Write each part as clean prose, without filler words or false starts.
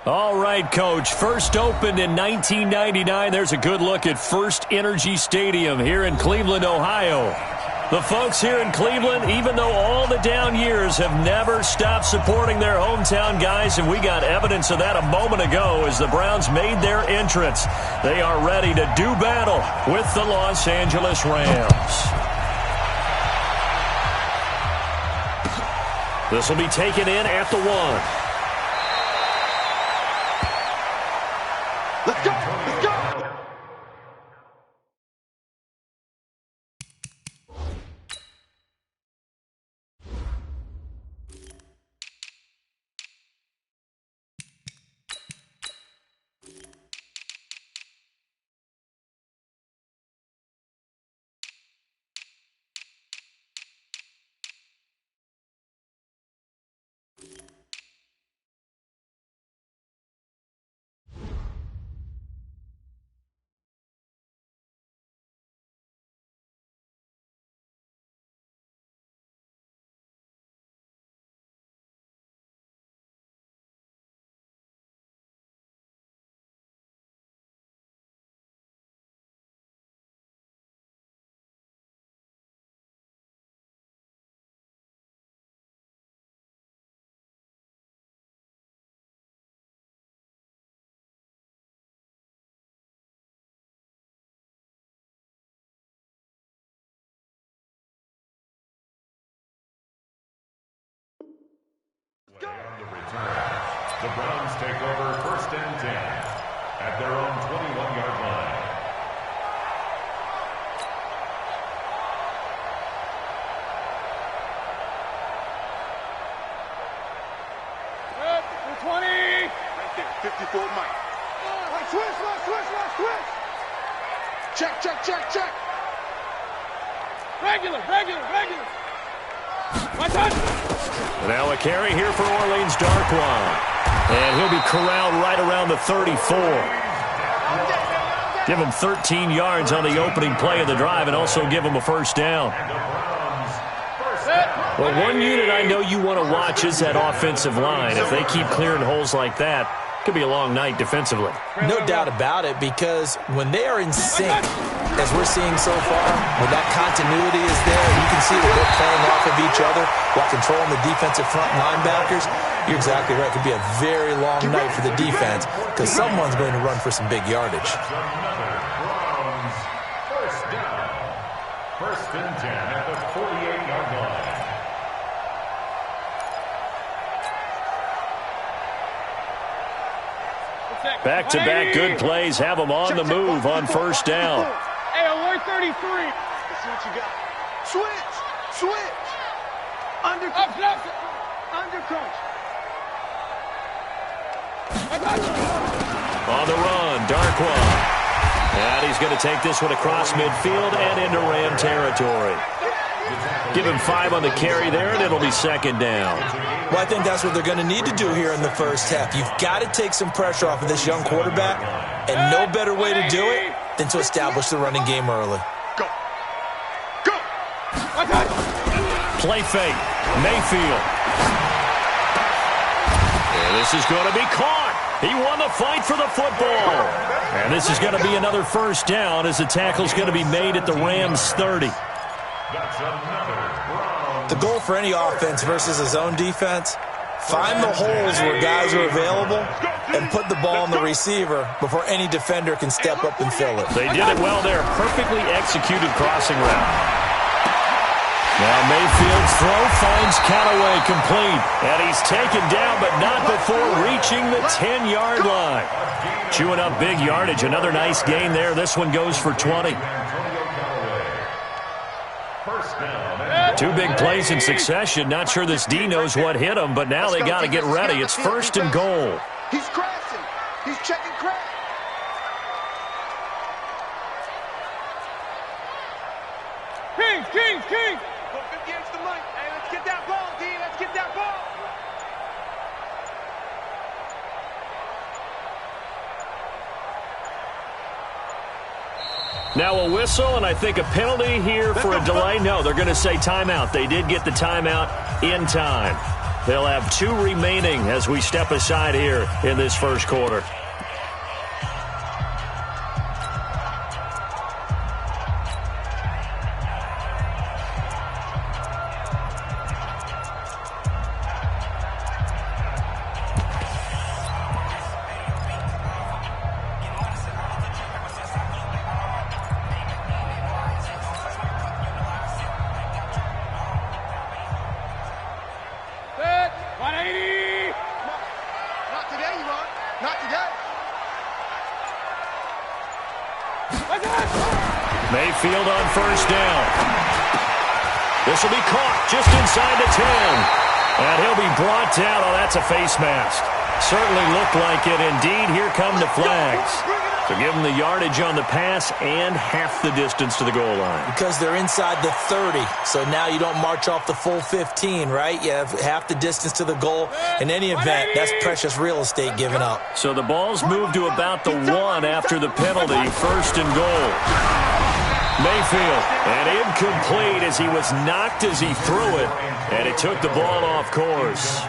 All right, Coach. First opened in 1999. There's a good look at First Energy Stadium here in Cleveland, Ohio. The folks here in Cleveland, even though all the down years, have never stopped supporting their hometown guys, and we got evidence of that a moment ago as the Browns made their entrance. They are ready to do battle with the Los Angeles Rams. This will be taken in at the 1. Let's go! Let's go! On the return, the Browns take over 1st and 10 at their own 21-yard line. Good, 20. Right there, 54 Mike. Switch. Check. Regular. My touch. Now a carry here for Orleans Darkwan. And he'll be corralled right around the 34. Give him 13 yards on the opening play of the drive and also give him a first down. Well, one unit I know you want to watch is that offensive line. If they keep clearing holes like that, it could be a long night defensively. No doubt about it, because when they are in sync, as we're seeing so far, when that continuity is there, you can see that they're playing off of each other while controlling the defensive front linebackers. You're exactly right. It could be a very long night for the defense because someone's going to run for some big yardage. First down. 1st and 10 at the 48-yard line. Back-to-back good plays have them on the move on first down. Hey, alert 33. Let's see what you got. Switch. Undercrunch. On the run, Darkwan. And he's going to take this one across midfield and into Ram territory. Give him 5 on the carry there, and it'll be 2nd down. Well, I think that's what they're going to need to do here in the first half. You've got to take some pressure off of this young quarterback, and no better way to do it than to establish the running game early. Go. Play fake. Mayfield. And this is going to be caught. He won the fight for the football. And this is going to be another first down as the tackle's going to be made at the Rams 30. The goal for any offense versus a zone defense, find the holes where guys are available and put the ball on the receiver before any defender can step up and fill it. They did it well there. Perfectly executed crossing route. Now Mayfield's throw finds Callaway complete. And he's taken down, but not before reaching the 10-yard line. Chewing up big yardage. Another nice gain there. This one goes for 20. 2 big plays in succession. Not sure this D knows what hit him, but now they got to get ready. It's 1st and goal. He's crashing. He's checking crash. King. Go 50 against the mic. Hey, let's get that ball, D. Let's get that ball. Now a whistle, and I think a penalty here for a delay. No, they're going to say timeout. They did get the timeout in time. They'll have 2 remaining as we step aside here in this first quarter. Mayfield on first down. This will be caught just inside the 10. And he'll be brought down. Oh, that's a face mask. Certainly looked like it. Indeed, here come the flags. So give them the yardage on the pass and half the distance to the goal line. Because they're inside the 30. So now you don't march off the full 15, right? You have half the distance to the goal. In any event, that's precious real estate given up. So the ball's moved to about the 1 after the penalty. First and goal. Mayfield, and incomplete as he was knocked as he threw it, and it took the ball off course.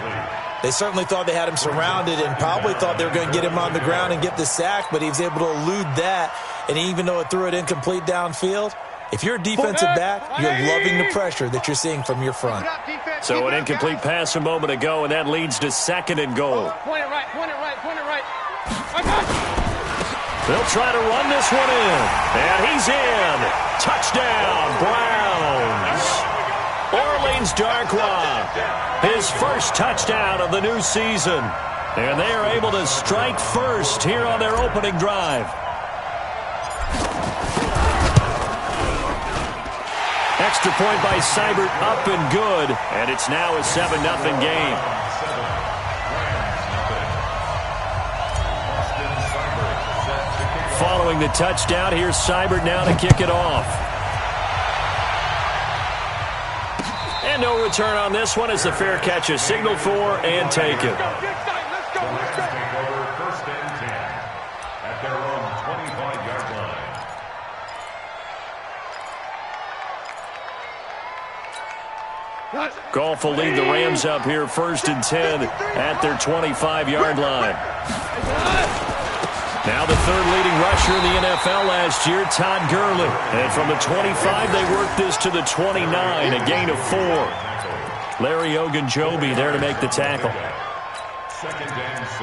They certainly thought they had him surrounded and probably thought they were going to get him on the ground and get the sack, but he was able to elude that, and even though it threw it incomplete downfield, if you're a defensive back, you're loving the pressure that you're seeing from your front. So an incomplete pass a moment ago, and that leads to second and goal. Point it right, point it right, point it right. I got you. They'll try to run this one in. And he's in. Touchdown, Browns. Orleans Darkwa, his first touchdown of the new season. And they are able to strike first here on their opening drive. Extra point by Seibert, up and good. And it's now a 7-0 game. Following the touchdown, here's Seibert now to kick it off. And no return on this one as the fair catch is signaled for and taken. Let's go. Take over first and 10 at their own 25-yard line. Goff will lead the Rams up here first and 10 at their 25-yard line. Now the third leading rusher in the NFL last year, Todd Gurley. And from the 25, they worked this to the 29, a gain of 4. Larry Ogunjobi there to make the tackle. Second and 6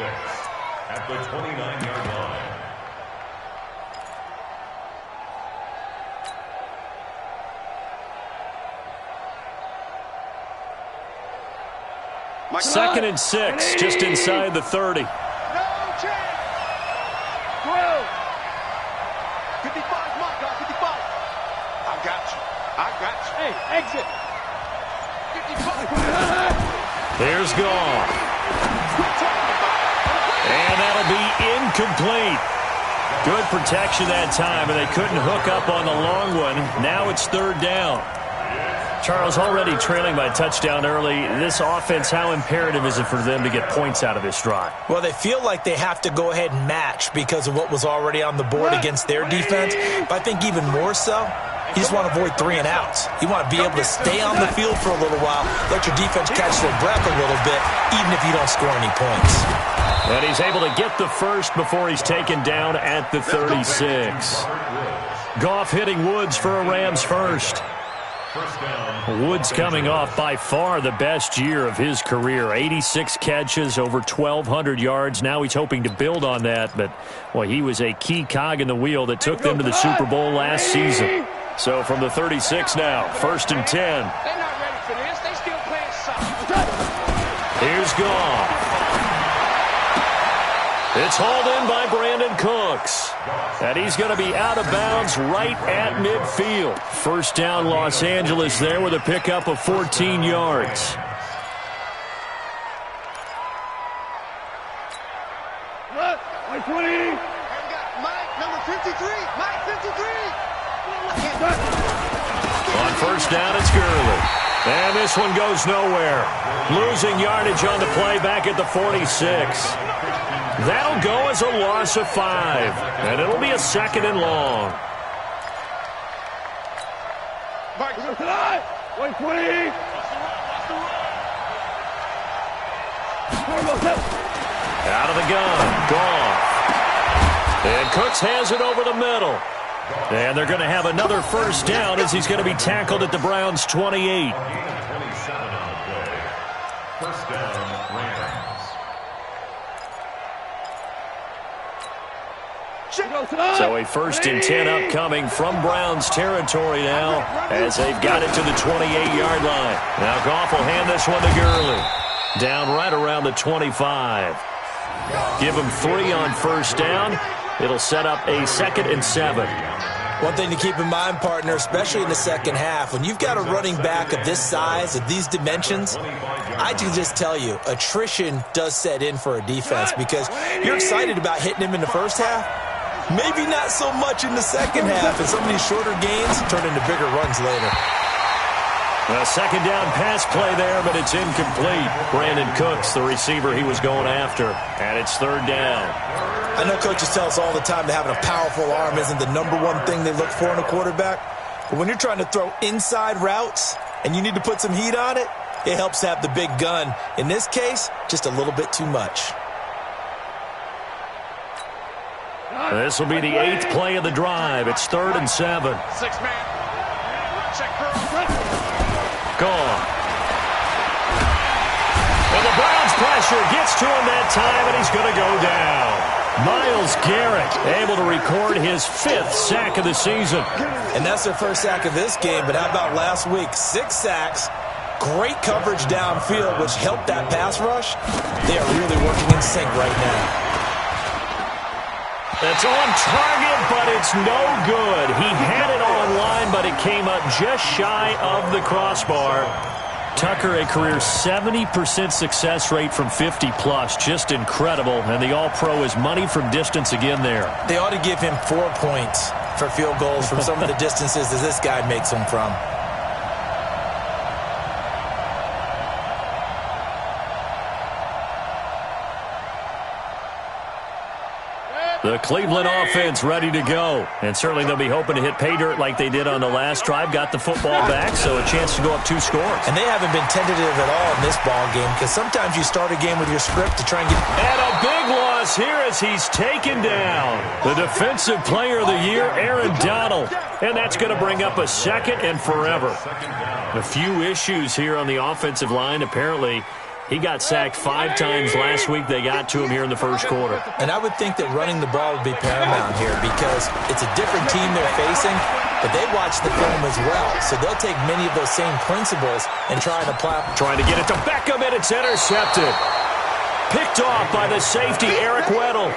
at the 29-yard line. Second and 6, just inside the 30. 55, my God, 55. I got you. Hey, exit. 55. Here's Goff. And that'll be incomplete. Good protection that time, and they couldn't hook up on the long one. Now it's third down. Charles, already trailing by a touchdown early. This offense, how imperative is it for them to get points out of this drive? Well, they feel like they have to go ahead and match because of what was already on the board against their defense. But I think even more so, you just want to avoid 3 and outs. You want to be able to stay on the field for a little while, let your defense catch their breath a little bit, even if you don't score any points. And he's able to get the first before he's taken down at the 36. Goff hitting Woods for a Rams first. Woods coming off by far the best year of his career. 86 catches, over 1,200 yards. Now he's hoping to build on that, but well, he was a key cog in the wheel that took them to the Super Bowl last season. So from the 36 now, first and 10. They're not ready for this. They still playing soft. Here's Goff. It's hauled in by Brandon Cooks. And he's going to be out of bounds right at midfield. First down, Los Angeles there with a pickup of 14 yards. Look, 20. Mike, number 53. Mike, 53. On first down, it's Gurley. And this one goes nowhere. Losing yardage on the play back at the 46. That'll go as a loss of 5. And it'll be a second and long. Mike, 120. Out of the gun. Goff. And Cooks has it over the middle. And they're going to have another first down as he's going to be tackled at the Browns' 28. First down, Rams. So a 1st and 10 upcoming from Browns territory now as they've got it to the 28-yard line. Now Goff will hand this one to Gurley. Down right around the 25. Give him 3 on first down. It'll set up a 2nd and 7. One thing to keep in mind, partner, especially in the second half, when you've got a running back of this size, of these dimensions, I can just tell you, attrition does set in for a defense because you're excited about hitting him in the first half. Maybe not so much in the second half, and some of these shorter gains turn into bigger runs later. A 2nd down pass play there, but it's incomplete. Brandon Cooks, the receiver he was going after, and it's 3rd down. I know coaches tell us all the time that having a powerful arm isn't the #1 thing they look for in a quarterback. But when you're trying to throw inside routes and you need to put some heat on it, it helps to have the big gun. In this case, just a little bit too much. This will be the 8th play of the drive. It's 3rd and 7. 6-man. Check for Gone. And the Browns pressure gets to him that time, and he's going to go down. Myles Garrett able to record his 5th sack of the season. And that's their first sack of this game, but how about last week? 6 sacks, great coverage downfield, which helped that pass rush. They are really working in sync right now. It's on target, but it's no good. He had it on line, but it came up just shy of the crossbar. Tucker, a career 70% success rate from 50-plus. Just incredible. And the All-Pro is money from distance again there. They ought to give him 4 points for field goals from some of the distances that this guy makes them from. The Cleveland offense ready to go. And certainly they'll be hoping to hit pay dirt like they did on the last drive. Got the football back, so a chance to go up 2 scores. And they haven't been tentative at all in this ball game because sometimes you start a game with your script to try and get... And a big loss here as he's taken down. The defensive player of the year, Aaron Donald. And that's going to bring up a 2nd and forever. A few issues here on the offensive line. Apparently, he got sacked 5 times last week. They got to him here in the first quarter. And I would think that running the ball would be paramount here because it's a different team they're facing, but they watch the film as well. So they'll take many of those same principles and try and apply. Trying to get it to Beckham, and it's intercepted. Picked off by the safety, Eric Weddle.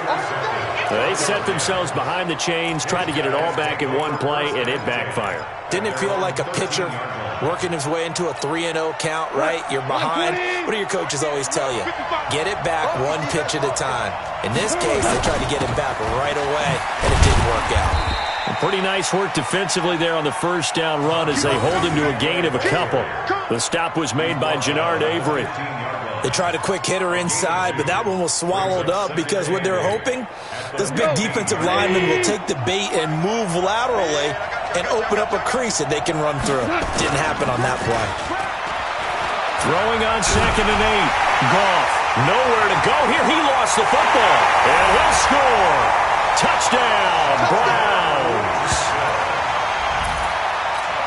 They set themselves behind the chains, tried to get it all back in one play, and it backfired. Didn't it feel like a pitcher working his way into a 3-0 count, right? You're behind. What do your coaches always tell you? Get it back 1 pitch at a time. In this case, they tried to get it back right away, and it didn't work out. Pretty nice work defensively there on the first down run as they hold him to a gain of a couple. The stop was made by Jannard Avery. They tried a quick hitter inside, but that one was swallowed up because what they're hoping, this big defensive lineman will take the bait and move laterally and open up a crease that they can run through. Didn't happen on that play. Throwing on 2nd and 8. Goff, nowhere to go here. He lost the football, and he'll score. Touchdown, Browns.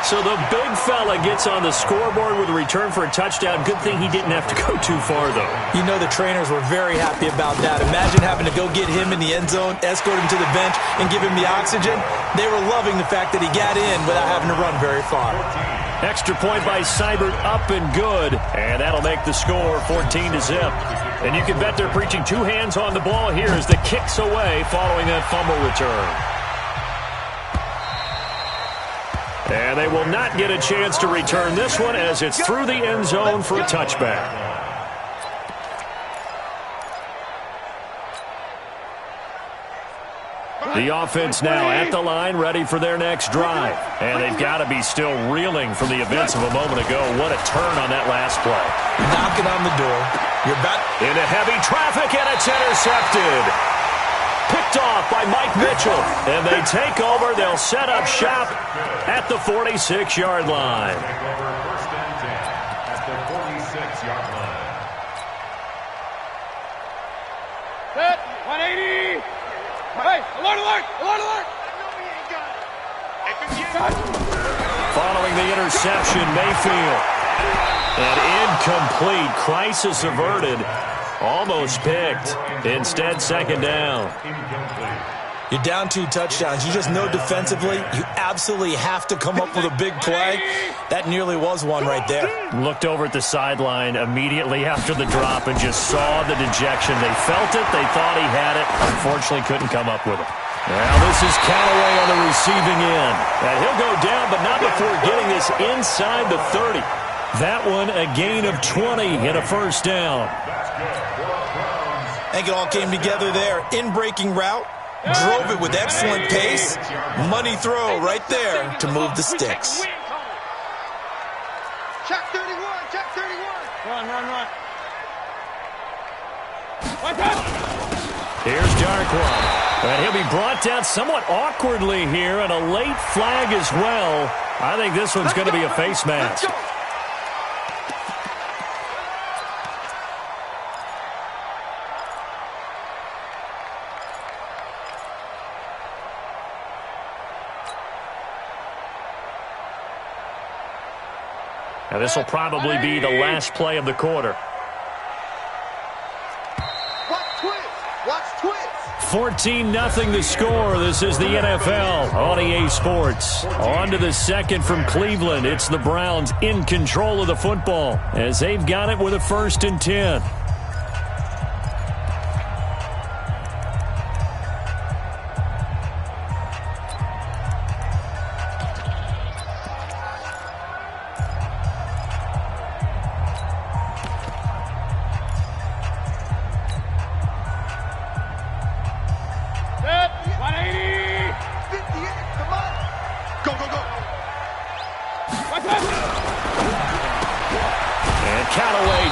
So the big fella gets on the scoreboard with a return for a touchdown. Good thing he didn't have to go too far, though. You know the trainers were very happy about that. Imagine having to go get him in the end zone, escort him to the bench, and give him the oxygen. They were loving the fact that he got in without having to run very far. Extra point by Seibert, up and good. And that'll make the score 14-0. And you can bet they're preaching 2 hands on the ball here as the kick's away following that fumble return. And they will not get a chance to return this one as it's through the end zone for a touchback. The offense now at the line, ready for their next drive. And they've got to be still reeling from the events of a moment ago. What a turn on that last play. Knocking on the door. You're back into heavy traffic, and it's intercepted. Picked off by Mike Mitchell. And they take over. They'll set up shop at the 46-yard line. First and 10 at the 46-yard line. Alert, alert! Alert, alert! Following the interception, Mayfield. And incomplete. Crisis averted. Almost picked. Instead, second down. You're down 2 touchdowns. You just know defensively you absolutely have to come up with a big play. That nearly was one right there. Looked over at the sideline immediately after the drop and just saw the dejection. They felt it. They thought he had it. Unfortunately, couldn't come up with it. Now this is Callaway on the receiving end. And he'll go down, but not before getting this inside the 30. That one a gain of 20 and a first down. I think it all came together there. In-breaking route. Drove it with excellent pace. Money throw right there to move the sticks. Check 31, check 31. Run, run, run. Here's Darkwan. And he'll be brought down somewhat awkwardly here, and a late flag as well. I think this one's going to be a face mask. Now this will probably be the last play of the quarter. Watch twist, watch twist. 14-0 the score. This is the NFL on EA Sports. On to the second from Cleveland. It's the Browns in control of the football as they've got it with a 1st and 10.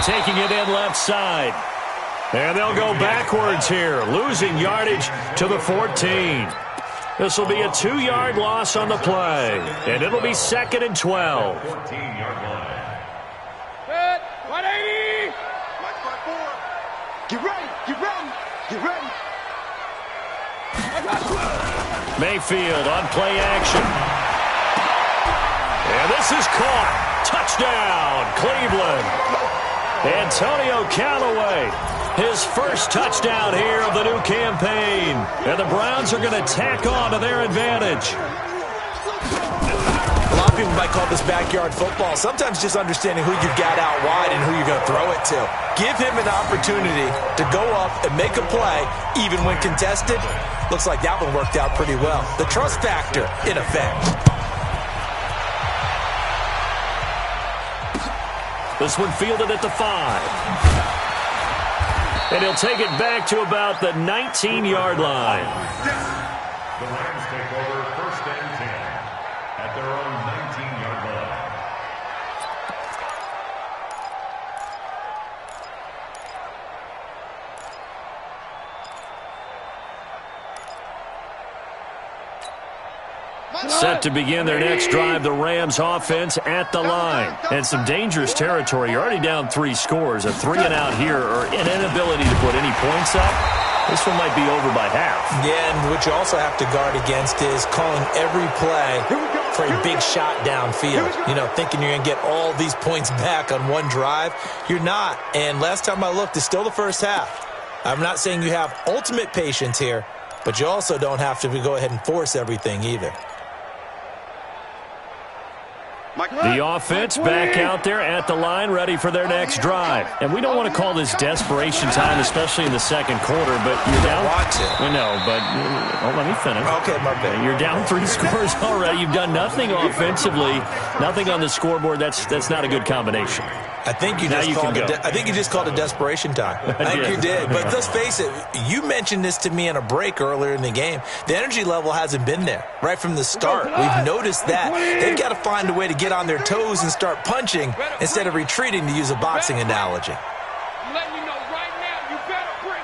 Taking it in left side. And they'll go backwards here, losing yardage to the 14. This will be a 2-yard loss on the play, and it'll be 2nd and 12. 14-yard line. 180! Watch my 4. Get ready, get ready, get ready. Mayfield on play action. And this is caught. Touchdown, Cleveland. Antonio Callaway, his first touchdown here of the new campaign. And the Browns are going to tack on to their advantage. A lot of people might call this backyard football. Sometimes just understanding who you've got out wide and who you're going to throw it to. Give him an opportunity to go up and make a play, even when contested. Looks like that one worked out pretty well. The trust factor in effect. This one fielded at the 5. And he'll take it back to about the 19-yard line. The Rams take over 1st and 10 at their own 19-yard line. Set to begin their next drive, the Rams offense at the line. And some dangerous territory. You're already down 3 scores. A 3-and-out here or an inability to put any points up. This one might be over by half. Yeah, and what you also have to guard against is calling every play for a big shot downfield. You know, thinking you're going to get all these points back on one drive. You're not. And last time I looked, it's still the first half. I'm not saying you have ultimate patience here, but you also don't have to go ahead and force everything either. The offense back out there at the line, ready for their next drive. And we don't want to call this desperation time, especially in the second quarter, but you're down. We know, but let me finish. Okay, my bad. You're down 3 scores already. You've done nothing offensively, nothing on the scoreboard. That's not a good combination. I think you just called it desperation time. I think you did. But let's face it, you mentioned this to me in a break earlier in the game. The energy level hasn't been there right from the start. We've noticed that. They've got to find a way to get on their toes and start punching instead of retreating, to use a boxing analogy. I'm letting you know right now, you better bring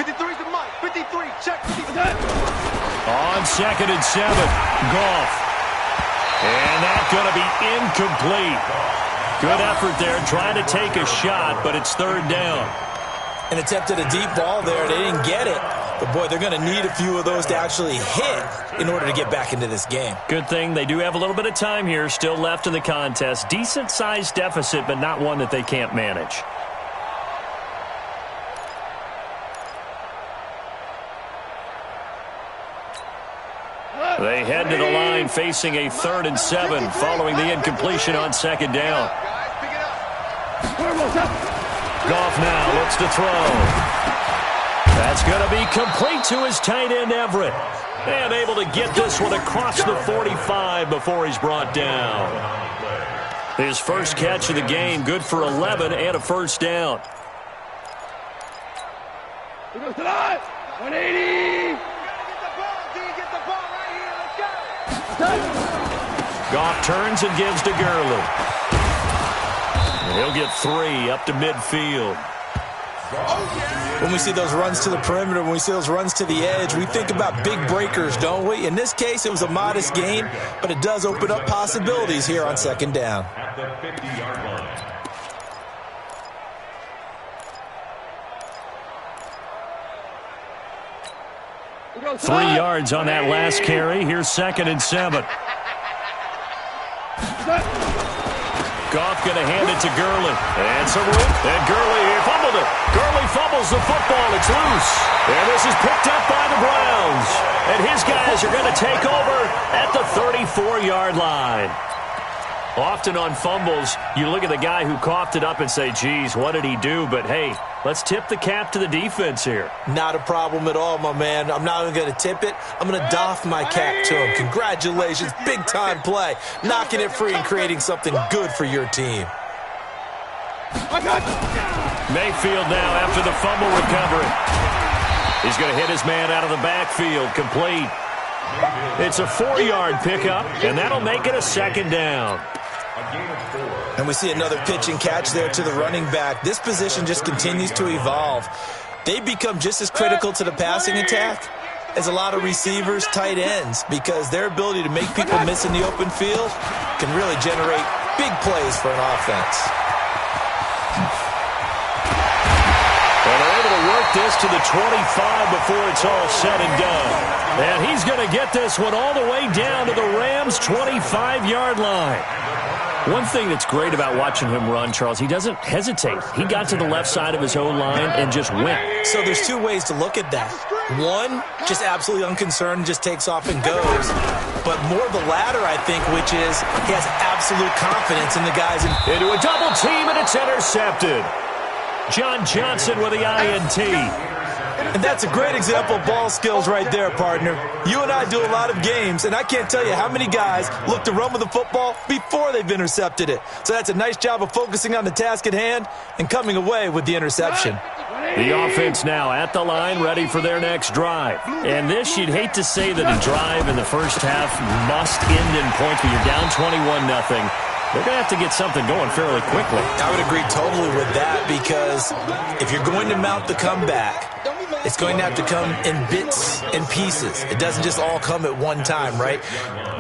53's the mic. 53, check. On 2nd and 7, Goff. And that's going to be incomplete. Good effort there, trying to take a shot, but it's 3rd down. and attempted a deep ball there. They didn't get it. But, boy, they're going to need a few of those to actually hit in order to get back into this game. Good thing they do have a little bit of time here still left in the contest. Decent-sized deficit, but not one that they can't manage. They head to the line facing a 3rd and 7 following the incompletion on 2nd down. Goff now looks to throw. That's going to be complete to his tight end, Everett. And able to get this one across the 45 before he's brought down. His first catch of the game, good for 11 and a first down. He goes to the line. 180. Goff turns and gives to Gurley. And he'll get 3 up to midfield. When we see those runs to the perimeter, when we see those runs to the edge, we think about big breakers, don't we? In this case, it was a modest gain, but it does open up possibilities here on 2nd down. At the 50-yard line. 3 yards on that last carry. Here's 2nd and 7. Goff going to hand it to Gurley. And some room. And Gurley fumbled it. Gurley fumbles the football. It's loose. And this is picked up by the Browns. And his guys are going to take over at the 34-yard line. Often on fumbles, you look at the guy who coughed it up and say, geez, what did he do? But, hey, let's tip the cap to the defense here. Not a problem at all, my man. I'm not even going to tip it. I'm going to doff my cap to him. Congratulations. Big-time play. Knocking it free and creating something good for your team. Mayfield now after the fumble recovery. He's going to hit his man out of the backfield. Complete. It's a 4-yard pickup, and that'll make it a 2nd down. And we see another pitch and catch there to the running back. This position just continues to evolve. They become just as critical to the passing attack as a lot of receivers, tight ends, because their ability to make people miss in the open field can really generate big plays for an offense. And they're able to work this to the 25 before it's all said and done. And he's going to get this one all the way down to the Rams' 25-yard line. One thing that's great about watching him run, Charles, he doesn't hesitate. He got to the left side of his O-line and just went. So there's 2 ways to look at that. One, just absolutely unconcerned, just takes off and goes. But more the latter, I think, which is he has absolute confidence in the guys. Into a double team, and it's intercepted. John Johnson with the INT. And that's a great example of ball skills right there, partner. You and I do a lot of games, and I can't tell you how many guys look to run with the football before they've intercepted it. So that's a nice job of focusing on the task at hand and coming away with the interception. The offense now at the line, ready for their next drive. And this, you'd hate to say that a drive in the first half must end in points, but you're down 21-0. They're going to have to get something going fairly quickly. I would agree totally with that, because if you're going to mount the comeback, it's going to have to come in bits and pieces. It doesn't just all come at one time, right?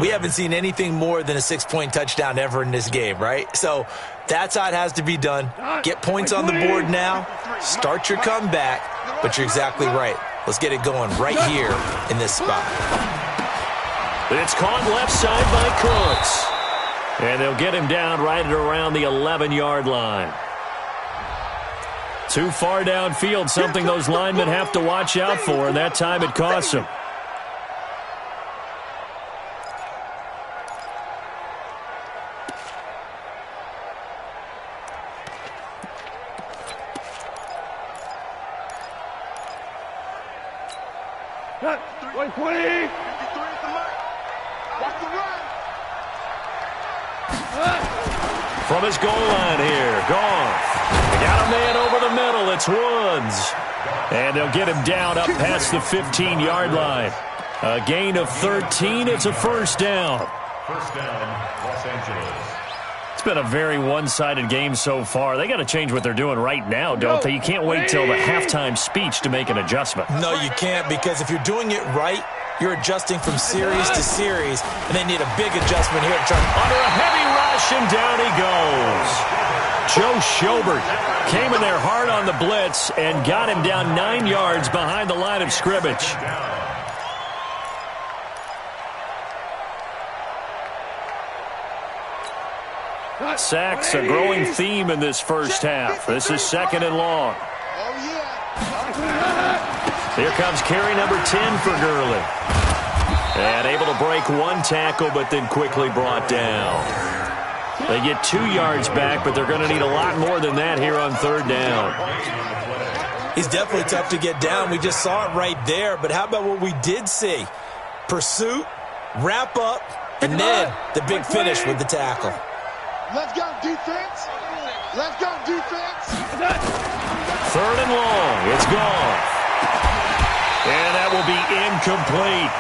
We haven't seen anything more than a 6-point touchdown ever in this game, right? So that's how it has to be done. Get points on the board now. Start your comeback. But you're exactly right. Let's get it going right here in this spot. It's caught left side by Cooks. And they'll get him down right at around the 11-yard line. Too far downfield, something those linemen have to watch out for, and that time it costs them. Cut. 120. Watch the run. From his goal line here, Goff. Got a man over the middle. It's Woods. And they'll get him down up past the 15-yard line. A gain of 13. It's a first down. First down, Los Angeles. It's been a very one-sided game so far. They got to change what they're doing right now, don't they? You can't wait till the halftime speech to make an adjustment. No, you can't, because if you're doing it right, you're adjusting from series to series, and they need a big adjustment here. Under a heavy rush, and down he goes. Joe Schobert came in there hard on the blitz and got him down 9 yards behind the line of scrimmage. Sacks a growing theme in this first half. This is 2nd and long. Here comes carry number 10 for Gurley. And able to break 1 tackle, but then quickly brought down. They get 2 yards back, but they're going to need a lot more than that here on 3rd down. He's definitely tough to get down. We just saw it right there. But how about what we did see? Pursuit, wrap up, and then the big finish with the tackle. Let's go, defense. Let's go, defense. 3rd and long. It's gone. And that will be incomplete.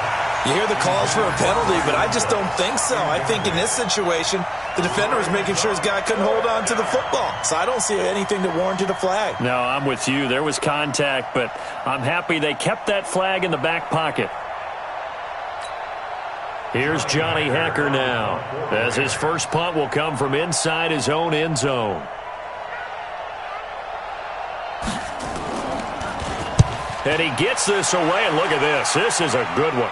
You hear the calls for a penalty, but I just don't think so. I think in this situation, the defender was making sure his guy couldn't hold on to the football. So I don't see anything that warranted a flag. No, I'm with you. There was contact, but I'm happy they kept that flag in the back pocket. Here's Johnny Hecker now, as his first punt will come from inside his own end zone. And he gets this away, and look at this. This is a good one.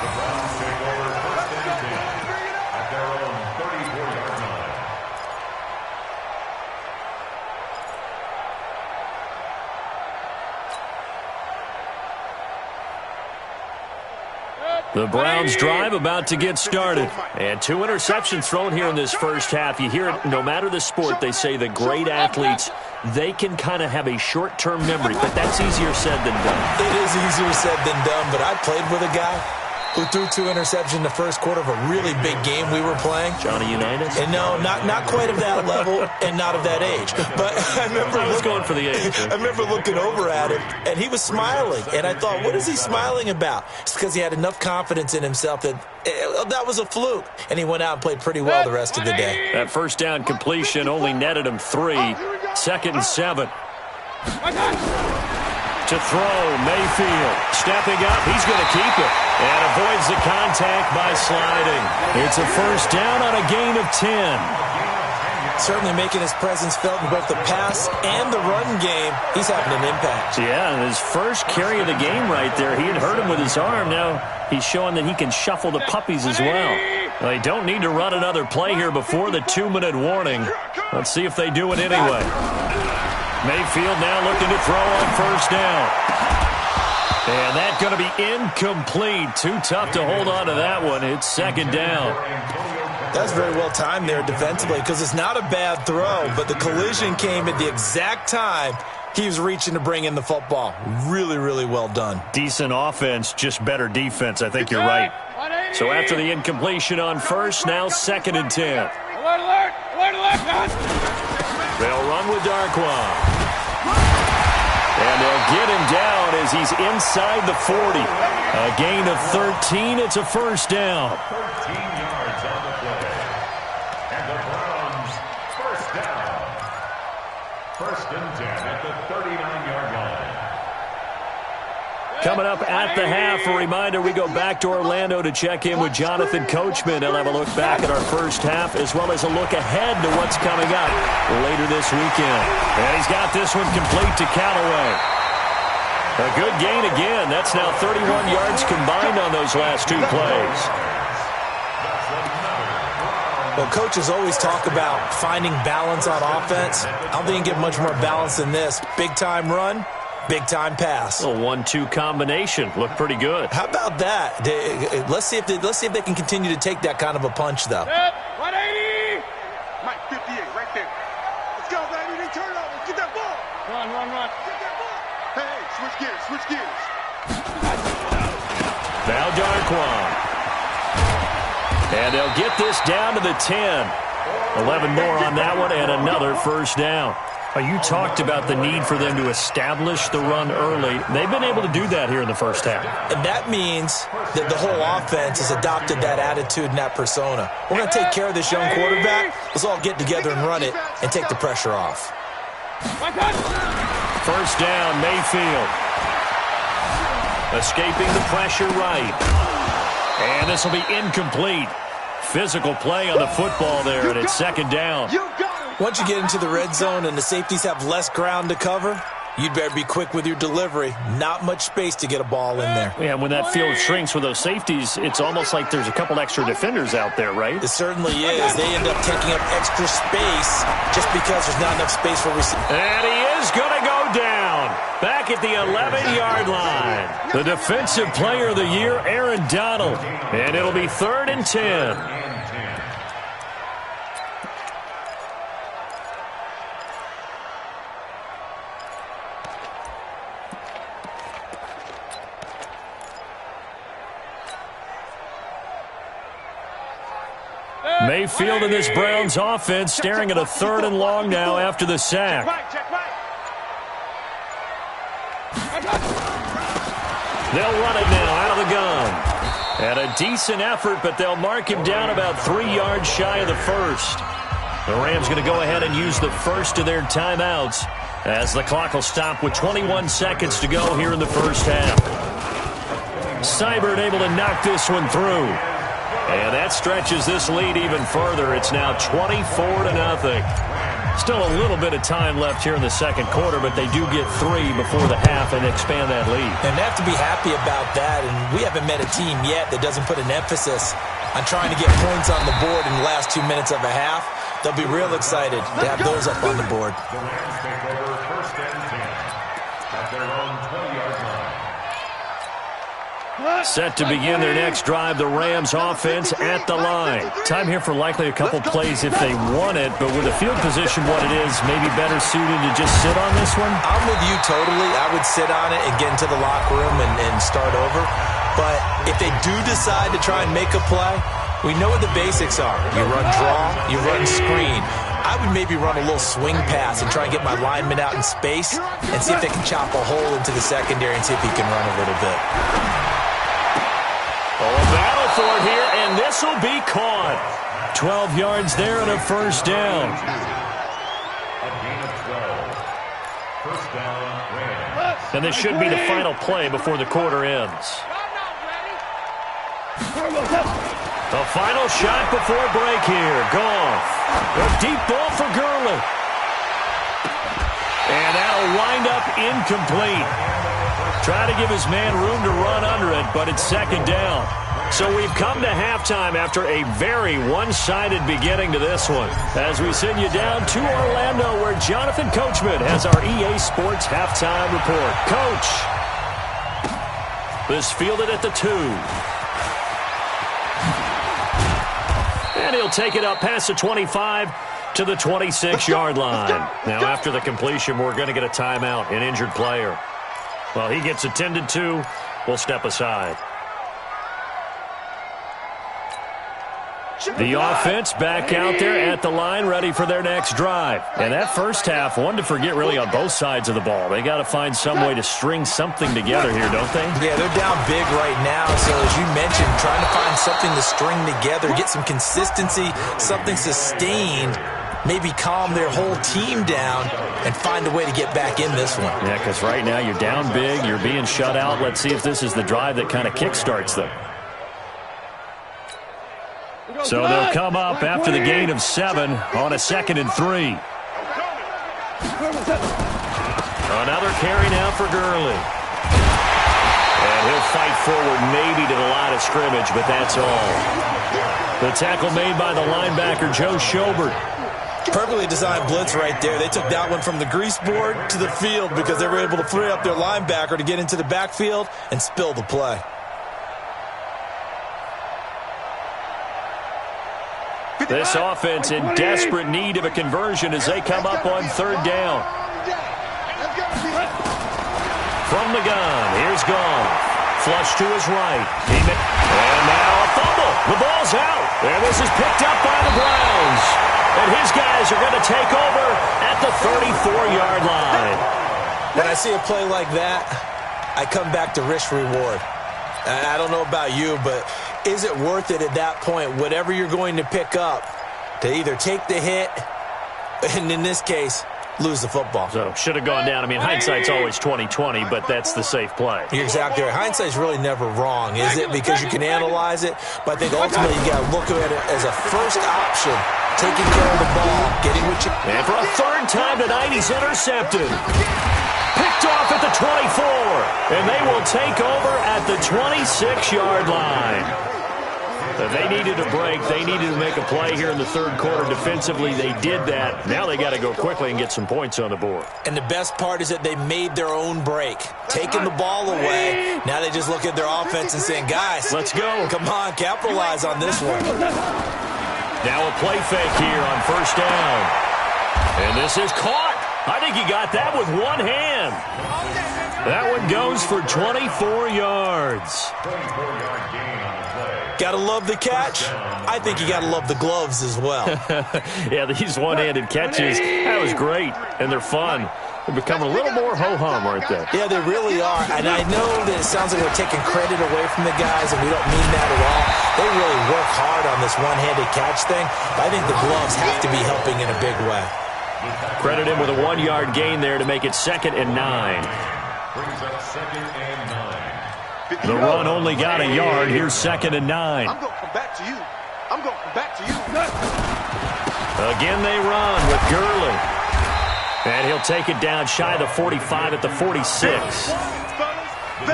The Browns take over 1st and 10 at their own 34-yard line. The Browns drive about to get started. And 2 interceptions thrown here in this first half. You hear it, no matter the sport, they say the great athletes, they can kind of have a short-term memory, but that's easier said than done. It is easier said than done, but I played with a guy who threw 2 interceptions in the first quarter of a really big game we were playing. Johnny Unitas? And no, not quite of that level and not of that age. But I remember I was going for the age. I remember looking over at him, and he was smiling. And I thought, what is he smiling about? It's because he had enough confidence in himself that that was a fluke. And he went out and played pretty well the rest of the day. That first down completion only netted him 3. 2nd and 7. To throw, Mayfield stepping up. He's going to keep it and avoids the contact by sliding. It's a first down on a gain of 10. Certainly making his presence felt in both the pass and the run game. He's having an impact. Yeah, and his first carry of the game right there, he had hurt him with his arm. Now he's showing that he can shuffle the puppies as well. They don't need to run another play here before the 2-minute warning. Let's see if they do it anyway. Mayfield now looking to throw on first down. And that's going to be incomplete. Too tough to hold on to that one. It's 2nd down. That's very well timed there defensively because it's not a bad throw, but the collision came at the exact time he was reaching to bring in the football. Really, really well done. Decent offense, just better defense. I think you're right. So after the incompletion on first, now 2nd and 10. Alert, alert, alert, alert. They'll run with Darquan. And they'll get him down as he's inside the 40. A gain of 13. It's a first down. 13 yards on the play. And the Browns, first down. 1st and 10 at the 39-yard line. Coming up at the half, a reminder, we go back to Orlando to check in with Jonathan Coachman. He'll have a look back at our first half as well as a look ahead to what's coming up later this weekend. And he's got this one complete to Callaway. A good gain again. That's now 31 yards combined on those last 2 plays. Well, coaches always talk about finding balance on offense. I don't think you can get much more balance than this. Big-time run. Big-time pass. A 1-2 combination. Looked pretty good. How about that? Let's see if they can continue to take that kind of a punch, though. 180. Mike 58, right there. Let's go, baby. They turn over. Get that ball. Run, run, run. Get that ball. Hey, switch gears, switch gears. Now Darquan. And they'll get this down to the 10. 11 more on that one and another first down. You talked about the need for them to establish the run early. They've been able to do that here in the first half. And that means that the whole offense has adopted that attitude and that persona. We're going to take care of this young quarterback. Let's all get together and run it and take the pressure off. First down, Mayfield. Escaping the pressure right. And this will be incomplete. Physical play on the football there, and it's second down. Once you get into the red zone and the safeties have less ground to cover, you'd better be quick with your delivery. Not much space to get a ball in there. Yeah, when that field shrinks with those safeties, it's almost like there's a couple extra defenders out there, right? It certainly is. They end up taking up extra space just because there's not enough space for receivers. And he is going to go down back at the 11-yard line. The Defensive Player of the Year, Aaron Donald. And it'll be 3rd and 10. Mayfield in this Browns offense staring at a 3rd and long now after the sack. They'll run it now out of the gun. And a decent effort, but they'll mark him down about 3 yards shy of the first. The Rams going to go ahead and use the first of their timeouts as the clock will stop with 21 seconds to go here in the first half. Seibert able to knock this one through. And that stretches this lead even further. It's now 24-0. Still a little bit of time left here in the second quarter, but they do get 3 before the half and expand that lead. And they have to be happy about that. And we haven't met a team yet that doesn't put an emphasis on trying to get points on the board in the last 2 minutes of a half. They'll be real excited to have those up on the board. The Rams take over 1st and 10 at their own 20-yard line. Set to begin their next drive, the Rams offense at the line. Time here for likely a couple plays if they want it, but with the field position what it is, maybe better suited to just sit on this one? I'm with you totally. I would sit on it and get into the locker room and start over. But if they do decide to try and make a play, we know what the basics are. You run draw, you run screen. I would maybe run a little swing pass and try and get my lineman out in space and see if they can chop a hole into the secondary and see if he can run a little bit. Oh, a battle for it here, and this will be caught. 12 yards there and a first down. A gain of 12. First down, Rams. And this should be the final play before the quarter ends. The final shot before break here. Goff. A deep ball for Gurley. And that'll wind up incomplete. Try to give his man room to run under it, but it's second down. So we've come to halftime after a very one-sided beginning to this one. As we send you down to Orlando, where Jonathan Coachman has our EA Sports halftime report. Coach. This fielded at the 2. And he'll take it up past the 25 to the 26-yard line. Now, after the completion, we're going to get a timeout, an injured player. Well, he gets attended to. We'll step aside. The offense back out there at the line, ready for their next drive. And that first half, one to forget really on both sides of the ball. They got to find some way to string something together here, don't they? Yeah, they're down big right now. So as you mentioned, trying to find something to string together, get some consistency, something sustained, maybe calm their whole team down and find a way to get back in this one. Yeah, because right now you're down big, you're being shut out. Let's see if this is the drive that kind of kickstarts them. So they'll come up after the gain of 7 on a 2nd and 3. Another carry now for Gurley. And he'll fight forward maybe to the line of scrimmage, but that's all. The tackle made by the linebacker, Joe Schobert. Perfectly designed blitz right there. They took that one from the grease board to the field because they were able to free up their linebacker to get into the backfield and spill the play. This offense in desperate need of a conversion as they come up on 3rd down. From the gun, here's Goff. Flush to his right. And now a fumble. The ball's out. And this is picked up by the Browns. And his guys are going to take over at the 34-yard line. When I see a play like that, I come back to risk-reward. I don't know about you, but is it worth it at that point, whatever you're going to pick up, to either take the hit, and in this case, lose the football. So should have gone down. I mean, hindsight's always 20/20, but that's the safe play. You're exactly right. Hindsight's really never wrong, is it? Because you can analyze it, but I think ultimately you got to look at it as a first option, taking care of the ball, getting what you... And for a third time tonight, he's intercepted. Picked off at the 24, and they will take over at the 26-yard line. They needed a break. They needed to make a play here in the third quarter. Defensively, they did that. Now they got to go quickly and get some points on the board. And the best part is that they made their own break, taking the ball away. Now they just look at their offense and saying, guys, let's go. Come on, capitalize on this one. Now a play fake here on first down. And this is caught. I think he got that with one hand. That one goes for 24 yards. 24-yard gain on the play. Got to love the catch. I think you got to love the gloves as well. Yeah, these one-handed catches, that was great, and they're fun. They're becoming a little more ho-hum, aren't they? Yeah, they really are. And I know that it sounds like we're taking credit away from the guys, and we don't mean that at all. They really work hard on this one-handed catch thing. But I think the gloves have to be helping in a big way. Credit him with a 1-yard gain there to make it 2nd and 9. Brings up 2nd and 9. The run only got a yard. Here's 2nd and 9. I'm going to come back to you. I'm going to come back to you. Again they run with Gurley. And he'll take it down shy of the 45 at the 46.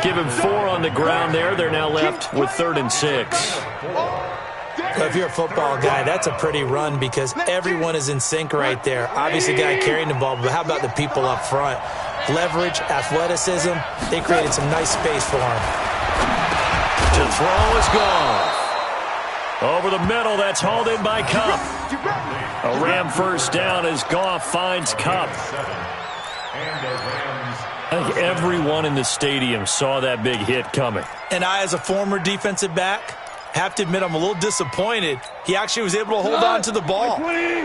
Give him 4 on the ground there. They're now left with 3rd and 6. If you're a football guy, that's a pretty run because everyone is in sync right there. Obviously, the guy carrying the ball, but how about the people up front? Leverage, athleticism, they created some nice space for him. To throw is Goff. Over the middle, that's hauled in by Kupp. A Ram first down as Goff finds Kupp. I think everyone in the stadium saw that big hit coming. And I, as a former defensive back, have to admit I'm a little disappointed. He actually was able to hold on to the ball.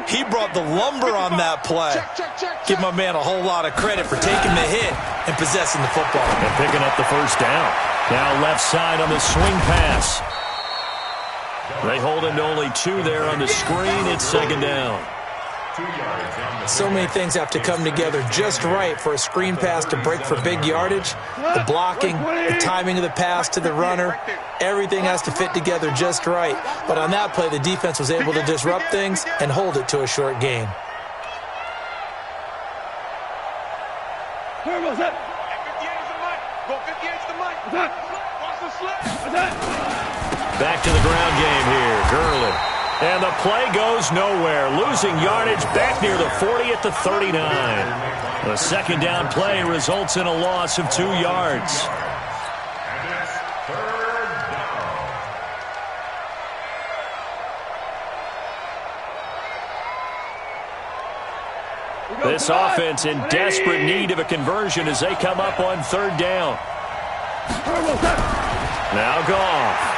He brought the lumber on that play. Give my man a whole lot of credit for taking the hit and possessing the football. And picking up the first down. Now left side on the swing pass. They hold him to only 2 there on the screen. It's 2nd down. So many things have to come together just right for a screen pass to break for big yardage. The blocking, the timing of the pass to the runner, everything has to fit together just right. But on that play, the defense was able to disrupt things and hold it to a short gain. Back to the ground game here. Gurley. And the play goes nowhere. Losing yardage back near the 40 at the 39. The 2nd down play results in a loss of 2 yards. And it's 3rd down. This offense in desperate need of a conversion as they come up on 3rd down. Now Goff.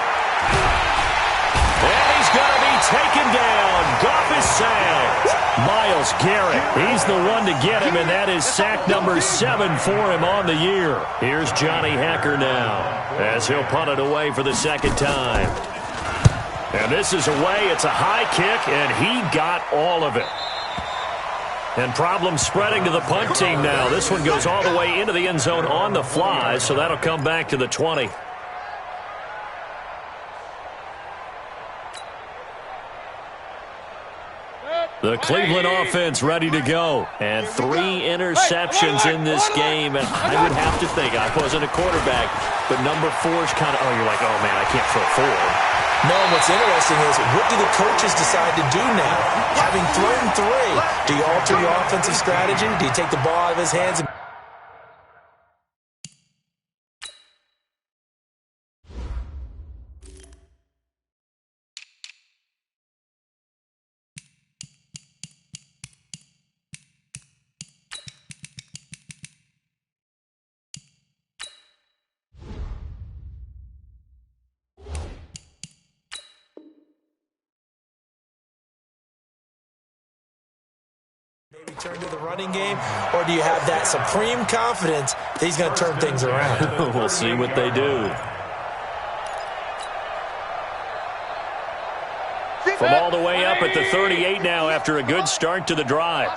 And he's going to be taken down. Goff is sacked. Myles Garrett, he's the one to get him, and that is sack number 7 for him on the year. Here's Johnny Hacker now as he'll punt it away for the 2nd time. And this is away. It's a high kick, and he got all of it. And problems spreading to the punt team now. This one goes all the way into the end zone on the fly, so that'll come back to the 20. The Cleveland offense ready to go. And 3 interceptions in this game. And I would have to think, I wasn't a quarterback, but number 4 is kind of, you're like, oh, man, I can't throw 4. No, what's interesting is, what do the coaches decide to do now? Having thrown 3, do you alter your offensive strategy? Do you take the ball out of his hands? Maybe turn to the running game, or do you have that supreme confidence that he's going to turn things around? We'll see what they do. From all the way up at the 38 now after a good start to the drive.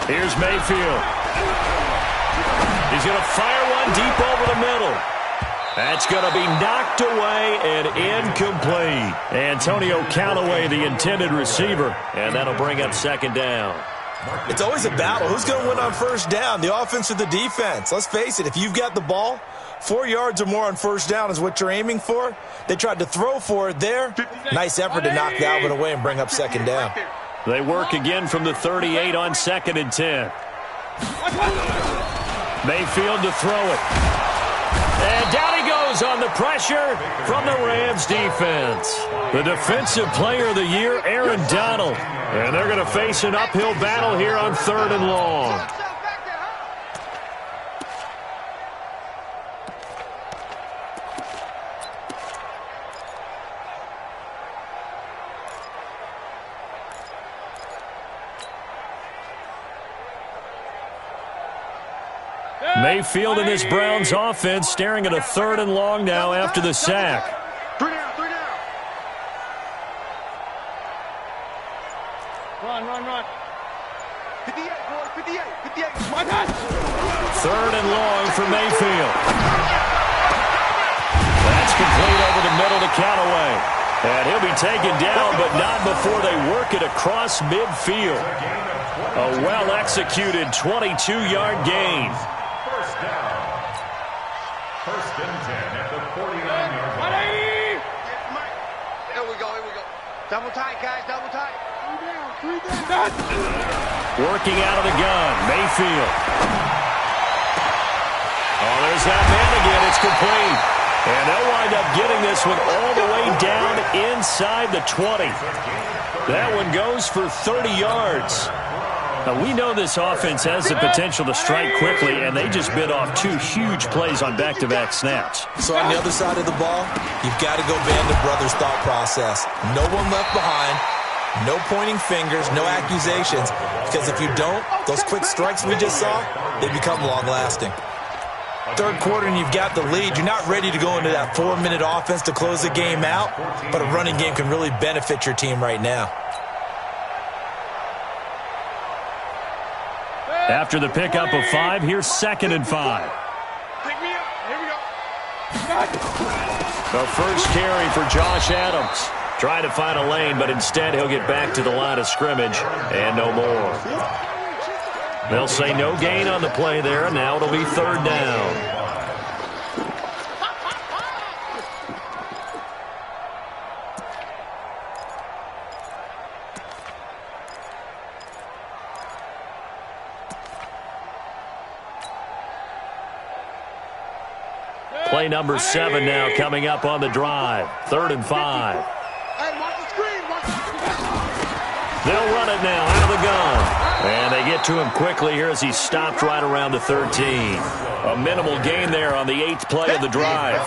Here's Mayfield. He's going to fire one deep over the middle. That's going to be knocked away and incomplete. Antonio Callaway, the intended receiver, and that'll bring up second down. It's always a battle. Who's going to win on first down, the offense or the defense? Let's face it, if you've got the ball, 4 yards or more on first down is what you're aiming for. They tried to throw for it there. Nice effort to knock that one away and bring up second down. They work again from the 38 on 2nd and 10. Mayfield to throw it. And down he goes on the pressure from the Rams defense. The defensive player of the year, Aaron Donald. And they're going to face an uphill battle here on 3rd and long. Mayfield in this Browns offense staring at a 3rd and long now after the sack. 3 down, 3 down. Run. 58, boy, 58, 58. 3rd and long for Mayfield. That's complete over the middle to Callaway. And he'll be taken down, but not before they work it across midfield. A well-executed 22-yard gain. First and 10 at the 49-yard line. Here we go. Double tight, guys, double tight. 3 down. Working out of the gun, Mayfield. Oh, there's that man again. It's complete. And they'll wind up getting this one all the way down inside the 20. That one goes for 30 yards. Now, we know this offense has the potential to strike quickly, and they just bit off 2 huge plays on back-to-back snaps. So on the other side of the ball, you've got to go band of brothers thought process. No one left behind, no pointing fingers, no accusations, because if you don't, those quick strikes we just saw, they become long-lasting. 3rd quarter and you've got the lead. You're not ready to go into that 4-minute offense to close the game out, but a running game can really benefit your team right now. After the pickup of 5, here's 2nd and 5. Pick me up. Here we go. The first carry for Josh Adams. Trying to find a lane, but instead he'll get back to the line of scrimmage and no more. They'll say no gain on the play there, and now it'll be 3rd down. Play number 7 now coming up on the drive. 3rd and 5. Hey, watch the screen. Watch the screen. They'll run it now out of the gun. And they get to him quickly here as he stopped right around the 13. A minimal gain there on the 8th play of the drive.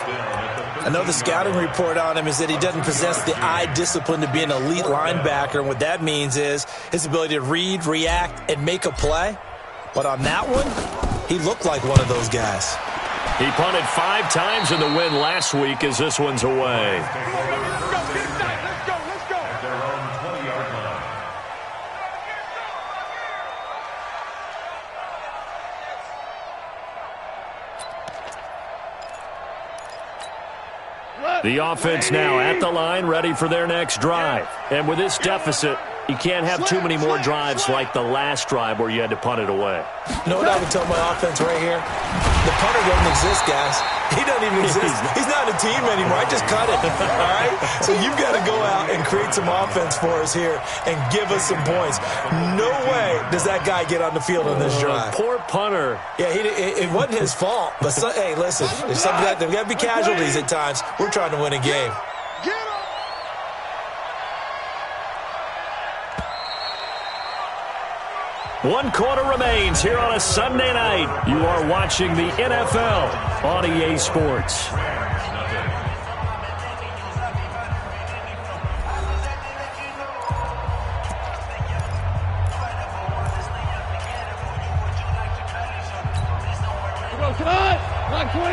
I know the scouting report on him is that he doesn't possess the eye discipline to be an elite linebacker. And what that means is his ability to read, react, and make a play. But on that one, he looked like one of those guys. He punted 5 times in the win last week as this one's away. Let's go. At their own 20-yard line. The offense now at the line, ready for their next drive. And with this deficit, you can't have too many more drives like the last drive where you had to punt it away. You know what I would tell my offense right here? The punter doesn't exist, guys. He doesn't even exist. He's not a team anymore. I just cut it, all right? So you've got to go out and create some offense for us here and give us some points. No way does that guy get on the field on this drive. Poor punter. Yeah, it wasn't his fault. But, hey, listen, there's got to be casualties at times. We're trying to win a game. Get him. One quarter remains here on a Sunday night. You are watching the NFL on EA Sports. Cut! Line 20!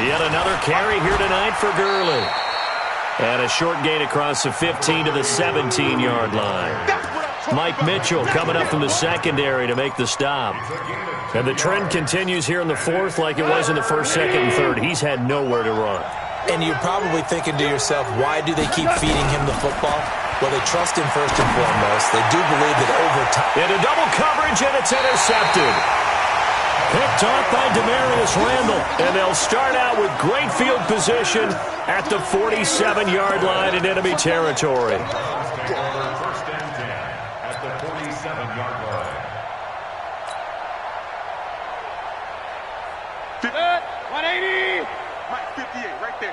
Yet another carry here tonight for Gurley. And a short gain across the 15 to the 17-yard line. Mike Mitchell coming up from the secondary to make the stop. And the trend continues here in the fourth like it was in the first, second, and third. He's had nowhere to run. And you're probably thinking to yourself, why do they keep feeding him the football? Well, they trust him first and foremost. They do believe that over time. Into double coverage, and it's intercepted. Picked off by Demarius Randall. And they'll start out with great field position at the 47-yard line in enemy territory. First and 10 at the 47-yard line. 180. Mike, 58, right there.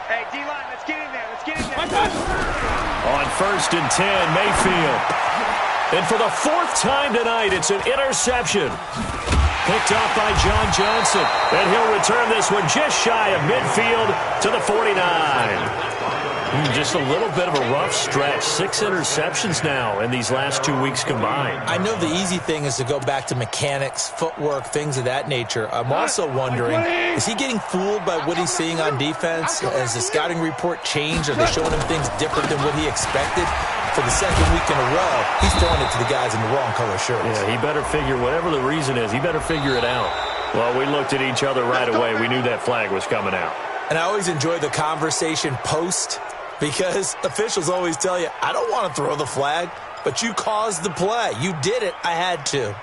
Hey, D-line, let's get in there. Let's get in there. On first and 10, Mayfield. And for the fourth time tonight, it's an interception. Picked off by John Johnson. And he'll return this one just shy of midfield to the 49. Just a little bit of a rough stretch. 6 interceptions now in these last 2 weeks combined. I know the easy thing is to go back to mechanics, footwork, things of that nature. I'm also wondering, is he getting fooled by what he's seeing on defense? Has the scouting report changed? Are they showing him things different than what he expected? For the second week in a row, he's throwing it to the guys in the wrong color shirts. Yeah, he better figure, whatever the reason is, he better figure it out. Well, we looked at each other right away. We knew that flag was coming out. And I always enjoy the conversation post, because officials always tell you, I don't want to throw the flag, but you caused the play. You did it. I had to.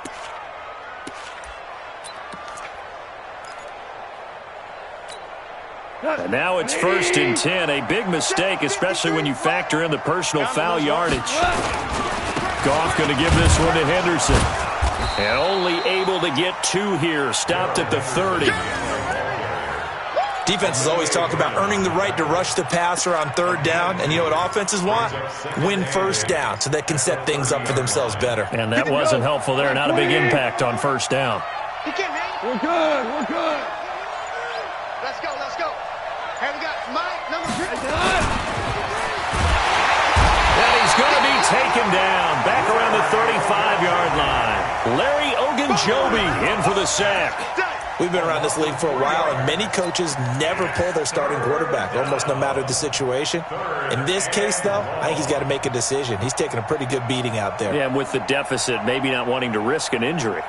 And now it's first and 10. A big mistake, especially when you factor in the personal foul yardage. Goff going to give this one to Henderson. And only able to get 2 here. Stopped at the 30. Defenses always talk about earning the right to rush the passer on third down. And you know what offenses want? Win first down so they can set things up for themselves better. And that wasn't helpful there. Not a big impact on first down. We're good. We're good. Let's go. Let's go. Here we got Mike, number 3. And he's going to be taken down back around the 35-yard line. Larry Ogunjobi in for the sack. We've been around this league for a while, and many coaches never pull their starting quarterback, almost no matter the situation. In this case, though, I think he's got to make a decision. He's taking a pretty good beating out there. Yeah, and with the deficit, maybe not wanting to risk an injury.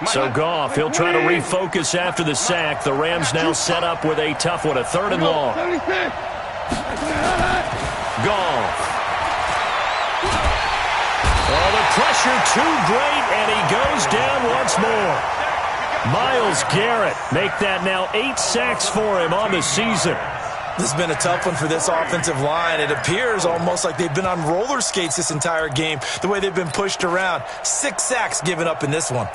So Goff, he'll try to refocus after the sack. The Rams now set up with a tough one, a 3rd and long. Goff. Oh, the pressure too great, and he goes down once more. Myles Garrett make that now 8 sacks for him on the season. This has been a tough one for this offensive line. It appears almost like they've been on roller skates this entire game, the way they've been pushed around. 6 sacks given up in this one.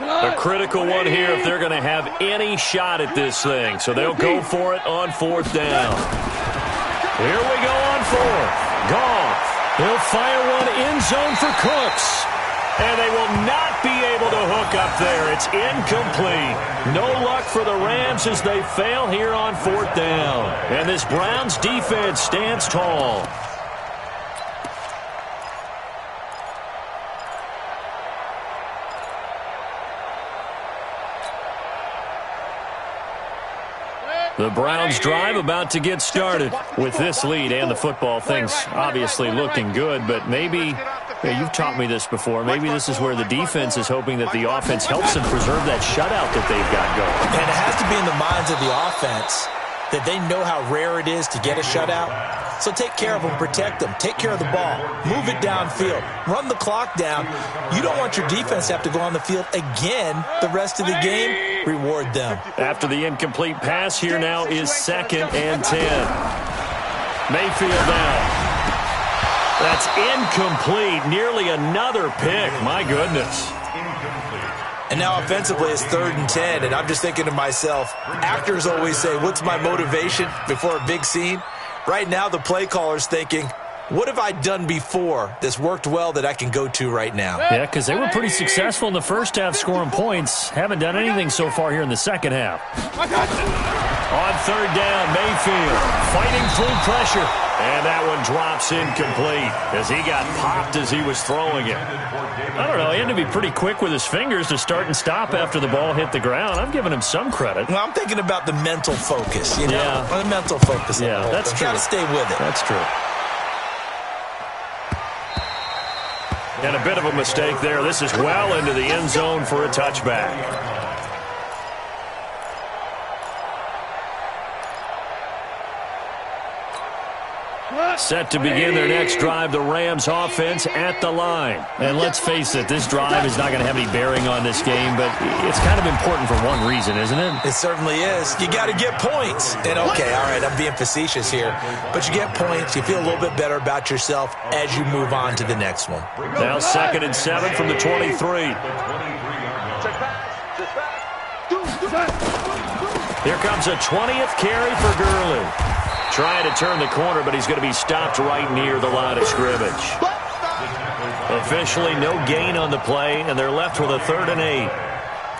A critical one here if they're going to have any shot at this thing. So they'll go for it on 4th down. Here we go on 4th. Goff. He'll fire one end zone for Cooks. And they will not be able to hook up there. It's incomplete. No luck for the Rams as they fail here on 4th down. And this Browns defense stands tall. The Browns drive about to get started. With this lead and the football, things obviously looking good, but maybe, you've taught me this before, maybe this is where the defense is hoping that the offense helps them preserve that shutout that they've got going. And it has to be in the minds of the offense that they know how rare it is to get a shutout. So take care of them, protect them, take care of the ball, move it downfield, run the clock down. You don't want your defense to have to go on the field again the rest of the game. Reward them. After the incomplete pass, here now is 2nd and 10. Mayfield now. That's incomplete. Nearly another pick. My goodness. And now offensively it's 3rd and 10, and I'm just thinking to myself, actors always say, what's my motivation before a big scene? Right now the play caller's thinking, what have I done before that's worked well that I can go to right now? Yeah, because they were pretty successful in the first half scoring points. Haven't done anything so far here in the second half. On 3rd down, Mayfield fighting through pressure. And that one drops incomplete as he got popped as he was throwing it. I don't know. He had to be pretty quick with his fingers to start and stop after the ball hit the ground. I'm giving him some credit. Well, I'm thinking about the mental focus. You know? Yeah. The mental focus. Yeah, that's true. Got to stay with it. That's true. And a bit of a mistake there. This is well into the end zone for a touchback. Set to begin their next drive, the Rams offense at the line. And let's face it, this drive is not going to have any bearing on this game, but it's kind of important for one reason, isn't it? It certainly is. You got to get points. And okay, all right, I'm being facetious here, but you get points, you feel a little bit better about yourself as you move on to the next one. Now 2nd and 7 from the 23. Here comes a 20th carry for Gurley. Trying to turn the corner, but he's going to be stopped right near the line of scrimmage. Officially no gain on the play, and they're left with a 3rd and 8.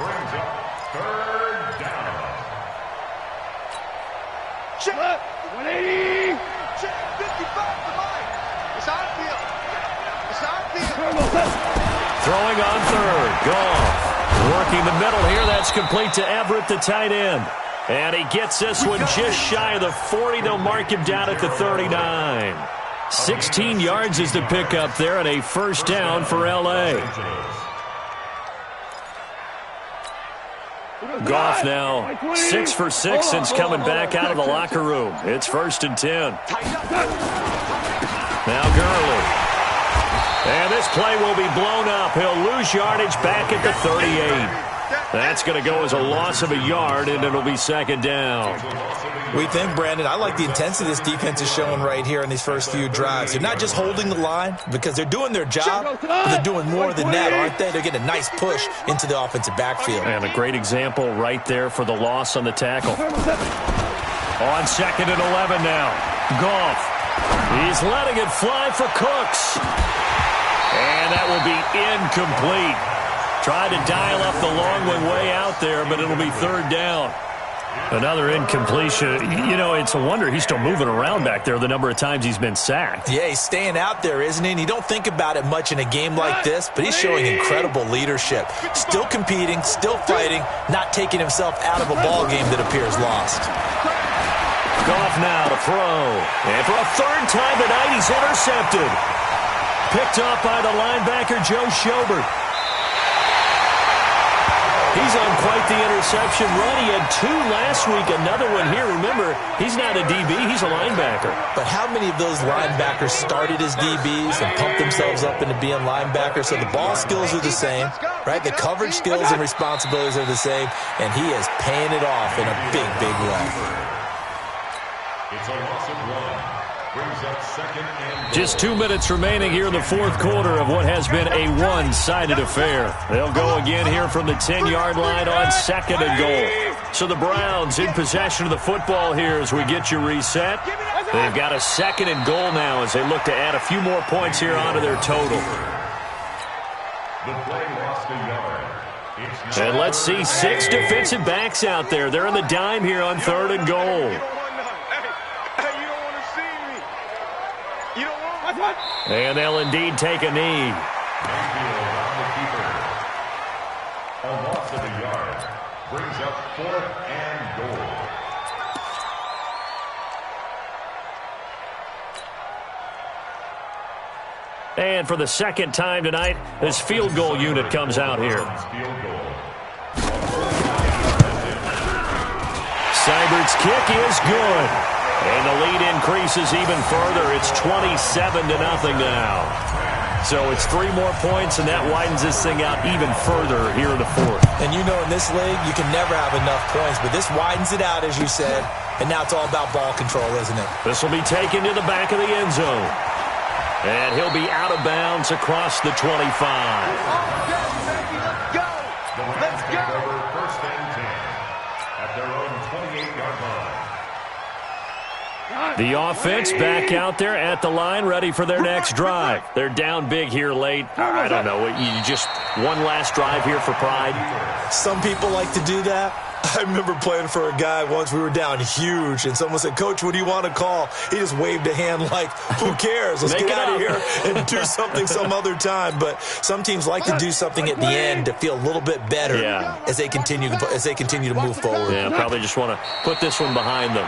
Brings up 3rd down. Check. 180. Check. 55 to Mike. It's on field. It's on field. Throwing on 3rd. Goff. Working the middle here. That's complete to Everett, the tight end. And he gets this one just shy of the 40. They'll mark him down at the 39. 16 yards is the pickup there, and a 1st down for L.A. Goff now 6 for 6 since coming back out of the locker room. It's 1st and 10. Now Gurley. And this play will be blown up. He'll lose yardage back at the 38. That's going to go as a loss of a yard, and it'll be 2nd down. We think, Brandon, I like the intensity this defense is showing right here in these first few drives. They're not just holding the line because they're doing their job, but they're doing more than that, aren't they? They're getting a nice push into the offensive backfield. And a great example right there for the loss on the tackle. On 2nd and 11 now. Goff. He's letting it fly for Cooks. And that will be incomplete. Tried to dial up the long one way out there, but it'll be 3rd down. Another incompletion. You know, it's a wonder he's still moving around back there the number of times he's been sacked. Yeah, he's staying out there, isn't he? And you don't think about it much in a game like this, but he's showing incredible leadership. Still competing, still fighting, not taking himself out of a ball game that appears lost. Goff now to throw. And for a 3rd time tonight, he's intercepted. Picked up by the linebacker, Joe Schobert. He's on quite the interception run. He had 2 last week, another one here. Remember, he's not a DB, he's a linebacker. But how many of those linebackers started as DBs and pumped themselves up into being linebackers? So the ball skills are the same, right? The coverage skills and responsibilities are the same, and he is paying it off in a big, big way. It's a loss of 1. Brings up 2nd and goal. Just 2 minutes remaining here in the 4th quarter of what has been a one-sided affair. They'll go again here from the 10-yard line on 2nd and goal. So the Browns in possession of the football here as we get you reset. They've got a 2nd and goal now as they look to add a few more points here onto their total. The play lost a yard. And let's see 6 defensive backs out there. They're in the dime here on 3rd and goal. And they'll indeed take a knee. Mayfield on the keeper. A loss of a yard. Brings up 4th and goal. And for the 2nd time tonight, this field goal unit comes out here. Field goal. Seibert's kick is good. And the lead increases even further. It's 27-0 now. So it's 3 more points, and that widens this thing out even further here in the 4th. And you know in this league, you can never have enough points, but this widens it out, as you said, and now it's all about ball control, isn't it? This will be taken to the back of the end zone. And he'll be out of bounds across the 25. Let's go! Over 1st and 10 at their own 28-yard line. The offense back out there at the line, ready for their next drive. They're down big here late. I don't know. You just one last drive here for pride. Some people like to do that. I remember playing for a guy once. We were down huge, and someone said, "Coach, what do you want to call?" He just waved a hand like, who cares? Let's get out of here and do something some other time. But some teams like to do something at the end to feel a little bit better as they continue to move forward. Yeah, probably just want to put this one behind them.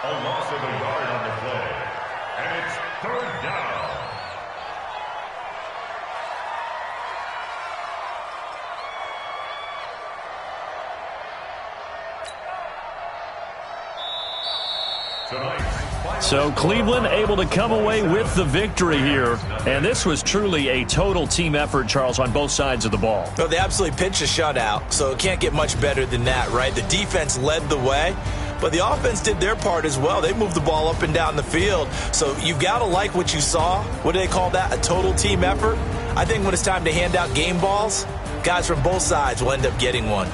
A loss of a yard on the play. And it's third down. So Cleveland able to come away with the victory here. And this was truly a total team effort, Charles, on both sides of the ball. No, they absolutely pitched a shutout, so it can't get much better than that, right? The defense led the way, but the offense did their part as well. They moved the ball up and down the field. So you've got to like what you saw. What do they call that? A total team effort? I think when it's time to hand out game balls, guys from both sides will end up getting one.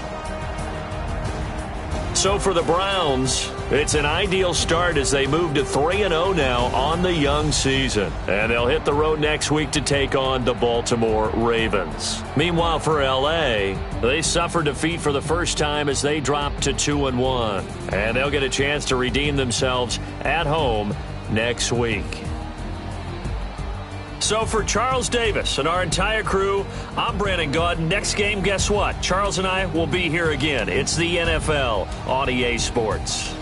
So for the Browns, it's an ideal start as they move to 3-0 now on the young season. And they'll hit the road next week to take on the Baltimore Ravens. Meanwhile, for L.A., they suffered defeat for the first time as they dropped to 2-1. And they'll get a chance to redeem themselves at home next week. So for Charles Davis and our entire crew, I'm Brandon Gaud. Next game, guess what? Charles and I will be here again. It's the NFL on EA Sports.